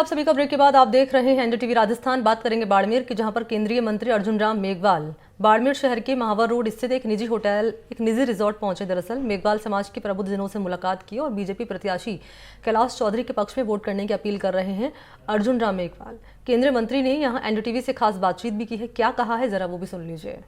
आप सभी का ब्रेक के बाद आप देख रहे हैं एनडीटीवी राजस्थान। बात करेंगे बाड़मेर की, जहां पर केंद्रीय मंत्री अर्जुन राम मेघवाल बाड़मेर शहर के महावर रोड स्थित एक निजी होटल, एक निजी रिजॉर्ट पहुंचे। दरअसल मेघवाल समाज के प्रबुद्ध जनों से मुलाकात की और बीजेपी प्रत्याशी कैलाश चौधरी के पक्ष में वोट करने की अपील कर रहे हैं अर्जुन राम मेघवाल। केंद्रीय मंत्री ने यहां एनडीटीवी से खास बातचीत भी की है। क्या कहा है, जरा वो भी सुन लीजिए।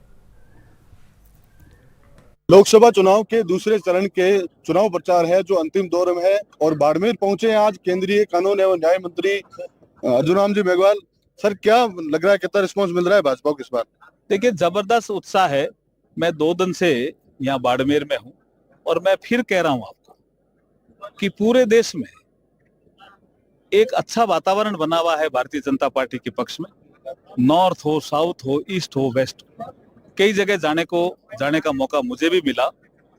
लोकसभा चुनाव के दूसरे चरण के चुनाव प्रचार है जो अंतिम दौर में है और बाड़मेर पहुंचे हैं आज केंद्रीय कानून एवं न्याय मंत्री अर्जुन राम जी मेघवाल। सर, क्या लग रहा है, कितना रिस्पांस मिल रहा है भाजपा को इस बार? देखिए, जबरदस्त उत्साह है। मैं 2 दिन से यहाँ बाड़मेर में हूँ और मैं फिर कह रहा हूँ आपको कि पूरे देश में एक अच्छा वातावरण बना हुआ है भारतीय जनता पार्टी के पक्ष में। नॉर्थ हो, साउथ हो, ईस्ट हो, वेस्ट हो, कई जगह जाने का मौका मुझे भी मिला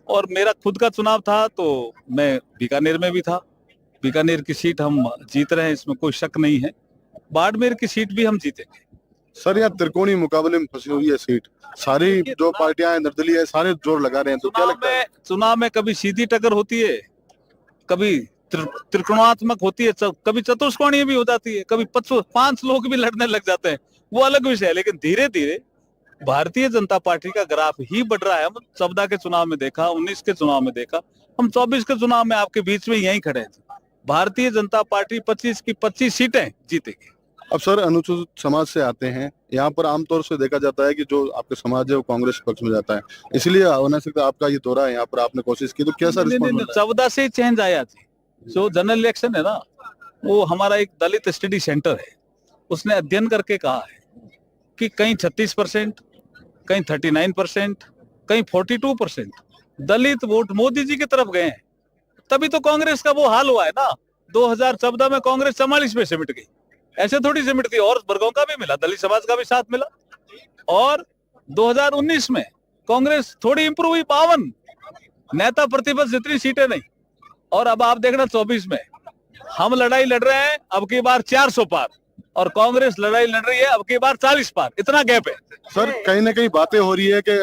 और मेरा खुद का चुनाव था तो मैं बीकानेर में भी था। बीकानेर की सीट हम जीत रहे हैं, इसमें कोई शक नहीं है। बाड़मेर की सीट भी हम जीतेंगे। सर, यहाँ त्रिकोणीय मुकाबले में फंसी हुई है सीट, सारी जो पार्टियां हैं निर्दलीय है, सारे जोर लगा रहे हैं, तो क्या लगता है? चुनाव में कभी सीधी टक्कर होती है, कभी त्रिकोणात्मक होती है, कभी चतुष्कोणीय भी हो जाती है, कभी 5 लोग भी लड़ने लग जाते हैं, वो अलग विषय है। लेकिन धीरे धीरे भारतीय जनता पार्टी का ग्राफ ही बढ़ रहा है। हम 14 के चुनाव में देखा, 19 के चुनाव में देखा, हम 24 के चुनाव में आपके बीच में यहीं खड़े हैं। भारतीय जनता पार्टी 25 की 25 सीटें जीतेगी। अब सर, अनुसूचित समाज से आते हैं, यहाँ पर आमतौर से देखा जाता है कि जो आपके समाज है वो कांग्रेस पक्ष में जाता है, इसलिए होना सकता आपका ये दौरा है, यहाँ पर आपने कोशिश की, तो कैसा रिस्पॉन्स? 14 से चेंज आया जी। जो जनरल इलेक्शन है ना, वो हमारा एक दलित स्टडी सेंटर है, उसने अध्ययन करके कहा है कि कहीं 36%, कहीं 39%, कहीं 42% दलित वोट मोदी जी की तरफ गए हैं। तभी तो कांग्रेस का वो हाल हुआ है ना। 2014 में कांग्रेस 44 में सिमट गई, ऐसे थोड़ी सिमटती, और वर्गों का भी मिला, दलित समाज का भी साथ मिला। और 2019 में कांग्रेस थोड़ी इंप्रूव हुई, 52, नेता प्रतिपक्ष जितनी सीटें नहीं। और अब आप देखना 24 में हम लड़ाई लड़ रहे हैं, अब की बार 400 पार, और कांग्रेस लड़ाई लड़ रही है अब की बार 40 पार। इतना गैप है। सर, कहीं ना कहीं बातें हो रही है कि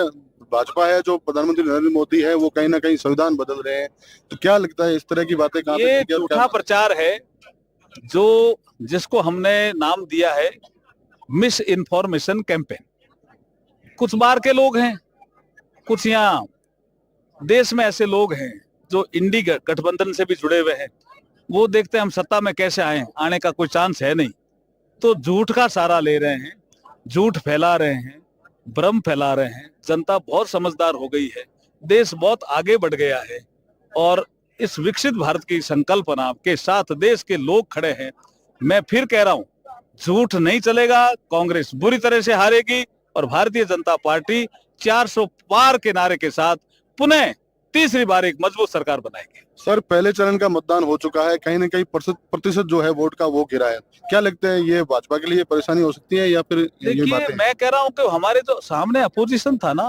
भाजपा है जो प्रधानमंत्री नरेंद्र मोदी है वो कहीं ना कहीं संविधान बदल रहे हैं, तो क्या लगता है इस तरह की बातें कहां? ये झूठा प्रचार है जो जिसको हमने नाम दिया है मिस इन्फॉर्मेशन कैंपेन। कुछ बार के लोग हैं, कुछ यहाँ देश में ऐसे लोग हैं जो इंडी गठबंधन से भी जुड़े हुए हैं। वो देखते हैं हम सत्ता में कैसे आए, आने का कोई चांस है नहीं, तो झूठ का सहारा ले रहे हैं, झूठ फैला रहे हैं, भ्रम फैला रहे हैं। जनता बहुत समझदार हो गई है, देश बहुत आगे बढ़ गया है और इस विकसित भारत की संकल्पना के साथ देश के लोग खड़े हैं। मैं फिर कह रहा हूं, झूठ नहीं चलेगा। कांग्रेस बुरी तरह से हारेगी और भारतीय जनता पार्टी 400 पार के नारे के साथ पुनः तीसरी बार एक मजबूत सरकार बनाएगी। सर, पहले चरण का मतदान हो चुका है, कहीं ना कहीं प्रतिशत जो है वोट का वो गिरा है, क्या लगता है ये भाजपा के लिए परेशानी हो सकती है या फिर ये बातें? मैं कह रहा हूं कि हमारे जो सामने अपोजिशन था ना,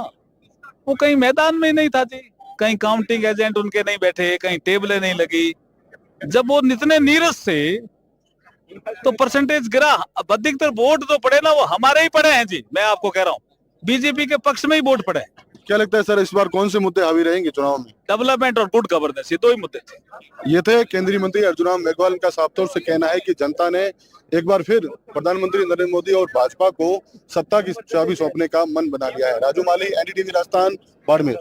वो कहीं मैदान में ही नहीं था जी। कहीं काउंटिंग एजेंट उनके नहीं बैठे, कहीं टेबलें नहीं लगी। जब वो इतने नीरस थे तो परसेंटेज गिरा। अब अधिकतर वोट तो पड़े ना, वो हमारे ही पड़े हैं जी। मैं आपको कह रहा हूँ, बीजेपी के पक्ष में ही वोट पड़े। क्या लगता है सर, इस बार कौन से मुद्दे हावी रहेंगे चुनाव में? डेवलपमेंट और गुड गवर्नेंस, ये 2 ही मुद्दे थे। ये थे केंद्रीय मंत्री अर्जुन राम मेघवाल का साफ तौर से कहना है कि जनता ने एक बार फिर प्रधानमंत्री नरेंद्र मोदी और भाजपा को सत्ता की चाबी सौंपने का मन बना लिया है। राजू माली, एनडीटीवी राजस्थान, बाड़मेर।